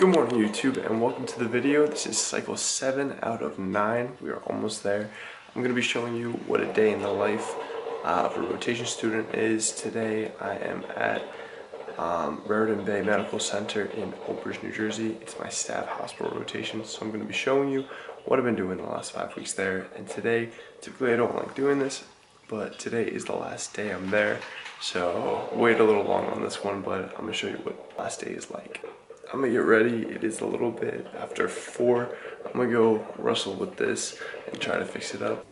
Good morning YouTube and welcome to the video. This is cycle 7 out of 9. We are almost there. I'm going to be showing you what a day in the life of a rotation student is. Today I am at Raritan Bay Medical Center in Old Bridge, New Jersey. It's my staff hospital rotation, so I'm going to be showing you what I've been doing the last 5 weeks there. And today, typically I don't like doing this, but today is the last day I'm there. So wait a little long on this one, but I'm going to show you what last day is like. I'm gonna get ready. It is a little bit after 4. I'm gonna go wrestle with this and try to fix it up.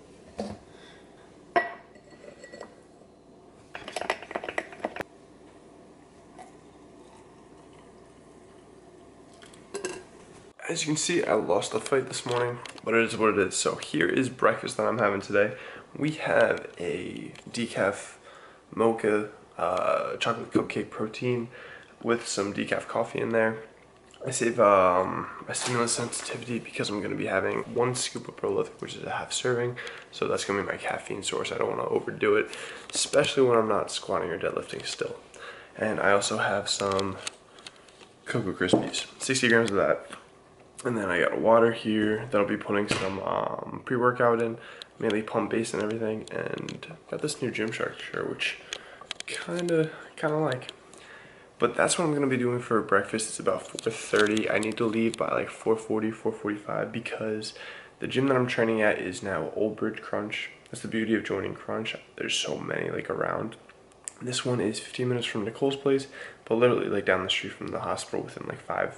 As you can see, I lost the fight this morning, but it is what it is. So here is breakfast that I'm having today. We have a decaf mocha chocolate cupcake protein with some decaf coffee in there. I save my stimulus sensitivity because I'm going to be having 1 scoop of prolific, which is a half serving, so that's going to be my caffeine source. I don't want to overdo it, especially when I'm not squatting or deadlifting still. And I also have some Cocoa Krispies, 60 grams of that. And then I got water here that I'll be putting some pre-workout in, mainly pump-based and everything, and got this new Gymshark shirt, which kinda like. But that's what I'm going to be doing for breakfast. It's about 4:30. I need to leave by like 4:40, 4:45 because the gym that I'm training at is now Old Bridge Crunch. That's the beauty of joining Crunch. There's so many like around. This one is 15 minutes from Nicole's place, but literally like down the street from the hospital within like about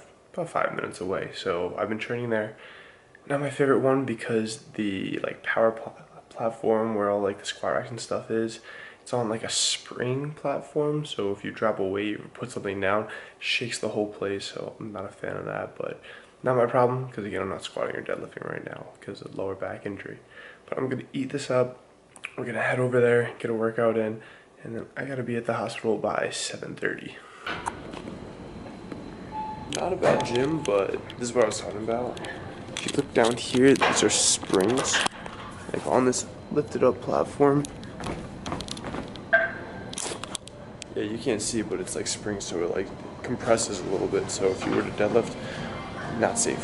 5 minutes away. So I've been training there. Not my favorite one because the like power platform where all like the squat racks and stuff is, it's on like a spring platform, so if you drop a weight or put something down, it shakes the whole place, so I'm not a fan of that, but not my problem, because again, I'm not squatting or deadlifting right now because of lower back injury. But I'm gonna eat this up, we're gonna head over there, get a workout in, and then I gotta be at the hospital by 7:30. Not a bad gym, but this is what I was talking about. If you look down here, these are springs, like on this lifted up platform. Yeah, you can't see, but it's like spring, so it like compresses a little bit. So if you were to deadlift, not safe.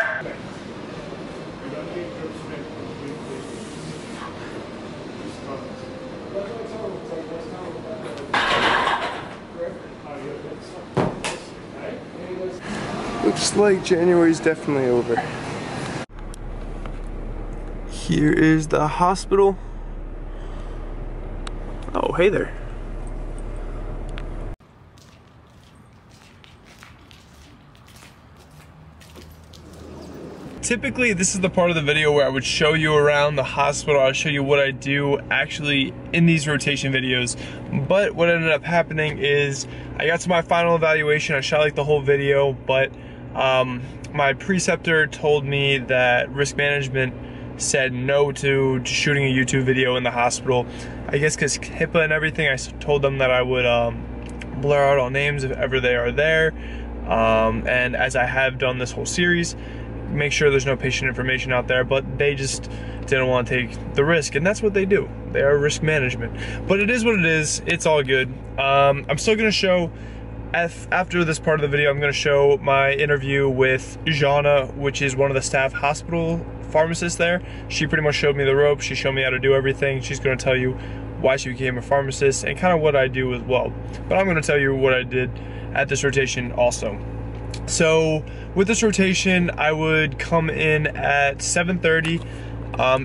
Looks like January's definitely over. Here is the hospital. Oh, hey there. Typically, this is the part of the video where I would show you around the hospital. I'll show you what I do actually in these rotation videos. But what ended up happening is I got to my final evaluation. I shot like the whole video, but my preceptor told me that risk management said no to shooting a YouTube video in the hospital. I guess because HIPAA and everything, I told them that I would blur out all names if ever they are there. And as I have done this whole series, make sure there's no patient information out there, but they just didn't want to take the risk, and that's what they do. They are risk management. But it is what it is. It's all good. I'm still going to show, after this part of the video, I'm going to show my interview with Hejna, which is one of the staff hospital pharmacists there. She pretty much showed me the ropes. She showed me how to do everything. She's going to tell you why she became a pharmacist and kind of what I do as well. But I'm going to tell you what I did at this rotation also. So with this rotation, I would come in at 7:30.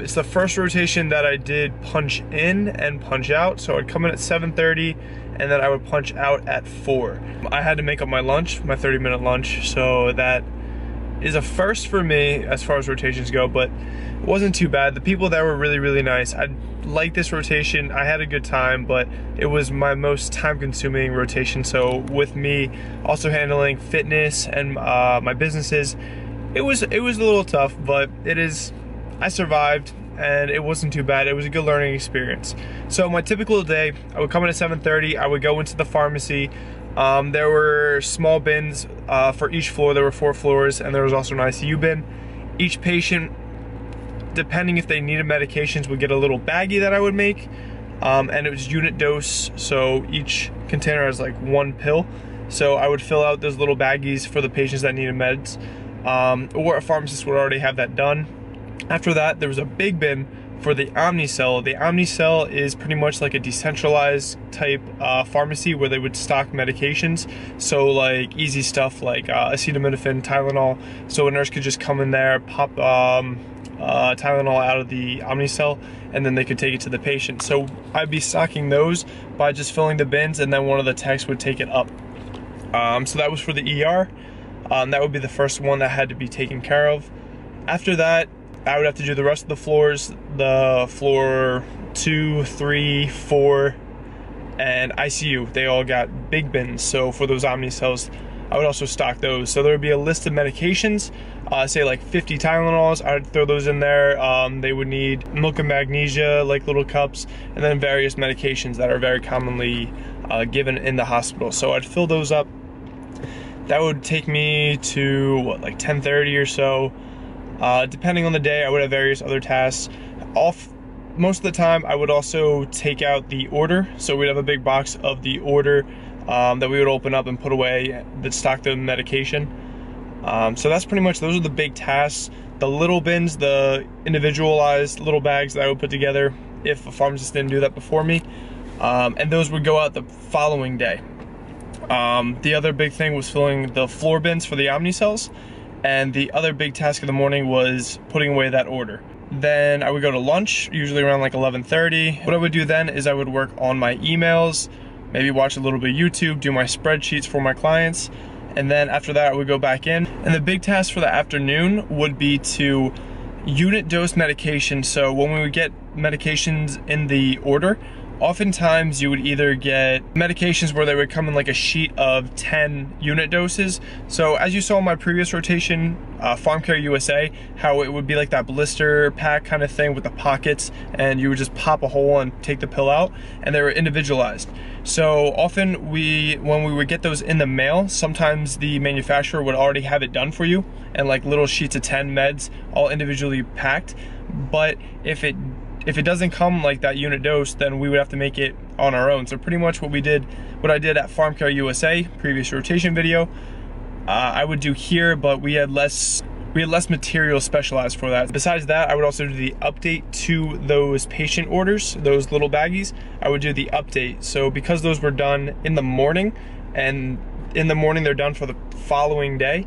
It's the first rotation that I did punch in and punch out. So I'd come in at 7:30 and then I would punch out at 4. I had to make up my lunch, my 30-minute lunch. So that is a first for me as far as rotations go, but it wasn't too bad. The people there were really, really nice. I liked this rotation. I had a good time, but it was my most time-consuming rotation. So with me also handling fitness and my businesses, it was a little tough, but I survived and it wasn't too bad. It was a good learning experience. So my typical day, I would come in at 7:30. I would go into the pharmacy. There were small bins for each floor. There were 4 floors, and there was also an ICU bin. Each patient, depending if they needed medications, would get a little baggie that I would make, and it was unit dose, so each container has like 1 pill. So I would fill out those little baggies for the patients that needed meds, or a pharmacist would already have that done. After that, there was a big bin for the Omnicell. The Omnicell is pretty much like a decentralized type pharmacy where they would stock medications. So like easy stuff like acetaminophen, Tylenol. So a nurse could just come in there, pop Tylenol out of the Omnicell, and then they could take it to the patient. So I'd be stocking those by just filling the bins, and then one of the techs would take it up. So that was for the ER. That would be the first one that had to be taken care of. After that, I would have to do the rest of the floors, the floor 2, 3, 4, and ICU. They all got big bins. So for those Omnicells, I would also stock those. So there would be a list of medications, say like 50 Tylenols. I would throw those in there. They would need milk and magnesia, like little cups, and then various medications that are very commonly given in the hospital. So I'd fill those up. That would take me to what, like 10:30 or so. Depending on the day, I would have various other tasks. Most of the time, I would also take out the order. So we'd have a big box of the order that we would open up and put away that stocked the medication. So that's pretty much, those are the big tasks. The little bins, the individualized little bags that I would put together if a pharmacist didn't do that before me. And those would go out the following day. The other big thing was filling the floor bins for the Omnicells. And the other big task of the morning was putting away that order. Then I would go to lunch, usually around like 11:30. What I would do then is I would work on my emails, maybe watch a little bit of YouTube, do my spreadsheets for my clients, and then after that I would go back in. And the big task for the afternoon would be to unit dose medication. So when we would get medications in the order, oftentimes you would either get medications where they would come in like a sheet of 10 unit doses. So as you saw in my previous rotation, Farm Care USA, how it would be like that blister pack kind of thing with the pockets, and you would just pop a hole and take the pill out, and they were individualized. So often when we would get those in the mail, sometimes the manufacturer would already have it done for you, and like little sheets of 10 meds all individually packed. But if it doesn't come like that unit dose, then we would have to make it on our own. So pretty much what I did at Farm Care USA, previous rotation video, I would do here, but we had less material specialized for that. Besides that, I would also do the update to those patient orders, those little baggies. I would do the update. So because those were done in the morning, and in the morning they're done for the following day,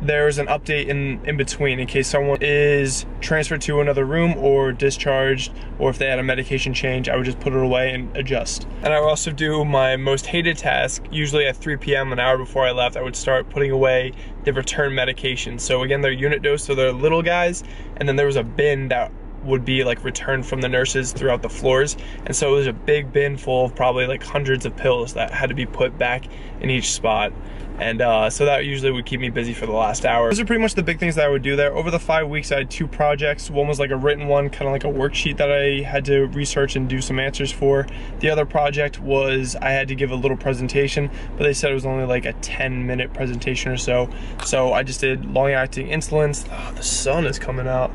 there's an update in between in case someone is transferred to another room or discharged, or if they had a medication change, I would just put it away and adjust. And I would also do my most hated task, usually at 3 p.m, an hour before I left. I would start putting away the return medications. So again, they're unit dose, so they're little guys, and then there was a bin that would be like returned from the nurses throughout the floors. And so it was a big bin full of probably like hundreds of pills that had to be put back in each spot. And so that usually would keep me busy for the last hour. Those are pretty much the big things that I would do there. Over the 5 weeks, I had 2 projects. One was like a written one, kind of like a worksheet that I had to research and do some answers for. The other project was I had to give a little presentation, but they said it was only like a 10-minute presentation or so. So I just did long-acting insulins. Oh, the sun is coming out.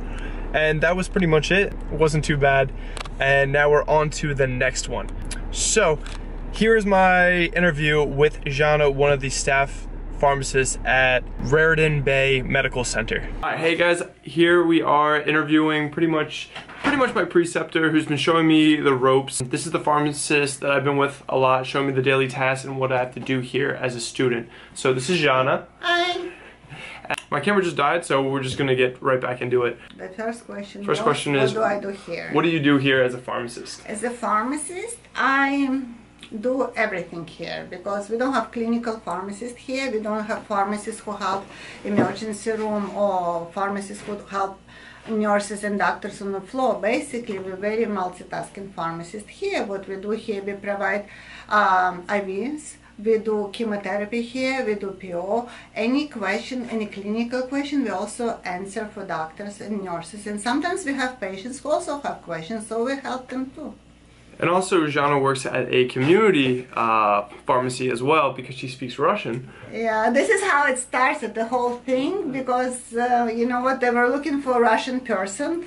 And that was pretty much it. It wasn't too bad. And now we're on to the next one. So here is my interview with Hejna, one of the staff pharmacists at Raritan Bay Medical Center. All right, hey guys, here we are interviewing pretty much my preceptor who's been showing me the ropes. This is the pharmacist that I've been with a lot, showing me the daily tasks and what I have to do here as a student. So this is Hejna. Hi. My camera just died, so we're just gonna get right back into it. The first question is, what do I do here? What do you do here as a pharmacist? As a pharmacist, I do everything here because we don't have clinical pharmacists here. We don't have pharmacists who help emergency room or pharmacists who help nurses and doctors on the floor. Basically, we're very multitasking pharmacists here. What we do here, we provide IVs. We do chemotherapy here, we do PO. Any question, any clinical question, we also answer for doctors and nurses. And sometimes we have patients who also have questions, so we help them too. And also, Zhana works at a community pharmacy as well because she speaks Russian. Yeah, this is how it started, the whole thing, because you know what, they were looking for a Russian person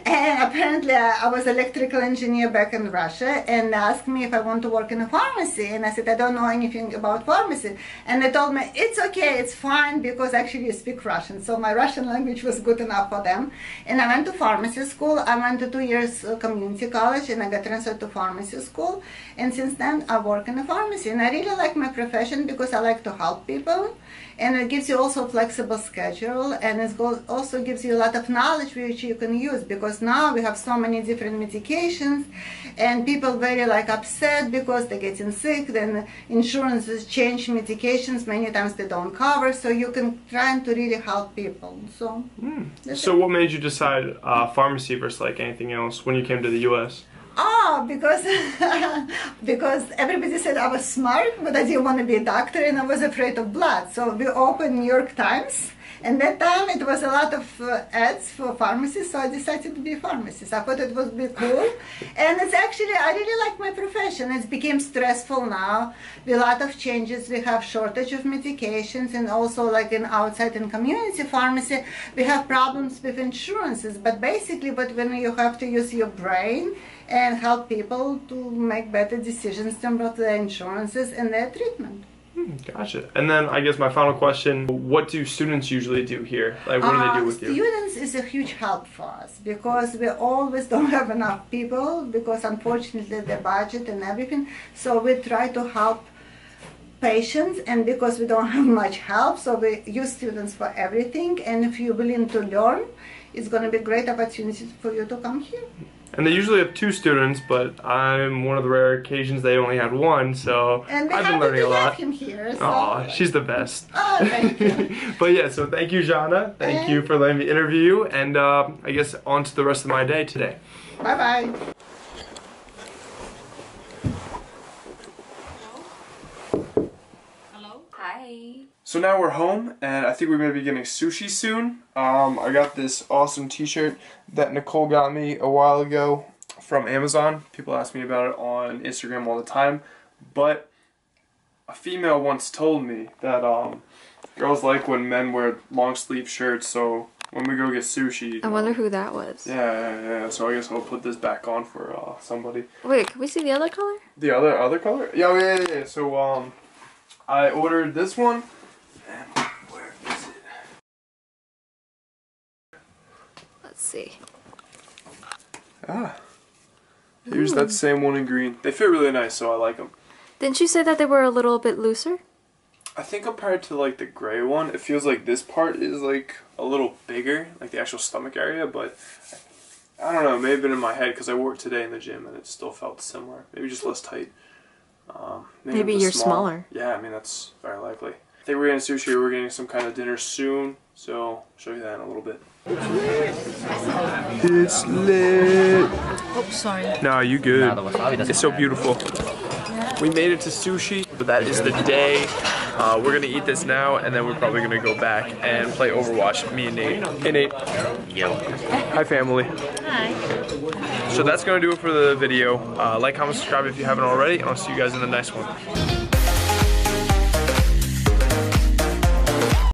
and apparently I was electrical engineer back in Russia, and they asked me if I want to work in a pharmacy, and I said I don't know anything about pharmacy, and they told me it's okay, it's fine, because actually you speak Russian, so my Russian language was good enough for them. And I went to pharmacy school. I went to 2 years community college, and I got transferred to pharmacy school, and since then I work in a pharmacy, and I really like my profession because I like to help people, and it gives you also a flexible schedule, and it also gives you a lot of knowledge which you can use, because now we have so many different medications and people very like upset because they're getting sick, then insurances change medications, many times they don't cover, so you can try to really help people. So So what made you decide pharmacy versus like anything else when you came to the US? Oh, because everybody said I was smart, but I didn't want to be a doctor, and I was afraid of blood. So we opened New York Times, and that time it was a lot of ads for pharmacists, so I decided to be a pharmacist. I thought it would be cool, and it's actually, I really like my profession. It became stressful now, with a lot of changes. We have shortage of medications, and also like in outside in community pharmacy, we have problems with insurances, but basically, when you have to use your brain and help people to make better decisions in terms of their insurances and their treatment. Gotcha. And then I guess my final question, what do students usually do here? Like what do they do with you? Students is a huge help for us because we always don't have enough people, because unfortunately the budget and everything, so we try to help patients, and because we don't have much help, so we use students for everything, and if you're willing to learn, it's going to be a great opportunity for you to come here. And they usually have 2 students, but I'm one of the rare occasions they only had 1, so I've been learning a lot. Him here, so. Aw, she's the best. Oh, thank you. But yeah, so thank you, Zhana. Thank you for letting me interview you, and I guess on to the rest of my day today. Bye-bye. Hello? Hi. So now we're home, and I think we're going to be getting sushi soon. I got this awesome t-shirt that Nicole got me a while ago from Amazon. People ask me about it on Instagram all the time, but a female once told me that girls like when men wear long sleeve shirts, so when we go get sushi... I wonder who that was. Yeah, so I guess I'll put this back on for somebody. Wait, can we see the other color? The other color? Yeah. So I ordered this one. And where is it? Let's see. Here's that same one in green. They fit really nice, so I like them. Didn't you say that they were a little bit looser? I think compared to like the gray one, it feels like this part is like a little bigger, like the actual stomach area, but I don't know, it may have been in my head because I wore it today in the gym and it still felt similar. Maybe just less tight. Maybe you're smaller. Yeah, I mean, that's very likely. I think we're getting sushi, we're getting some kind of dinner soon, so I'll show you that in a little bit. It's lit. Oh, sorry. No, you good. It's so beautiful. We made it to sushi, but that is the day. We're gonna eat this now, and then we're probably gonna go back and play Overwatch, me and Nate. Hey Nate. Yo. Hi family. Hi. So that's gonna do it for the video. Like, comment, subscribe if you haven't already, and I'll see you guys in the next one.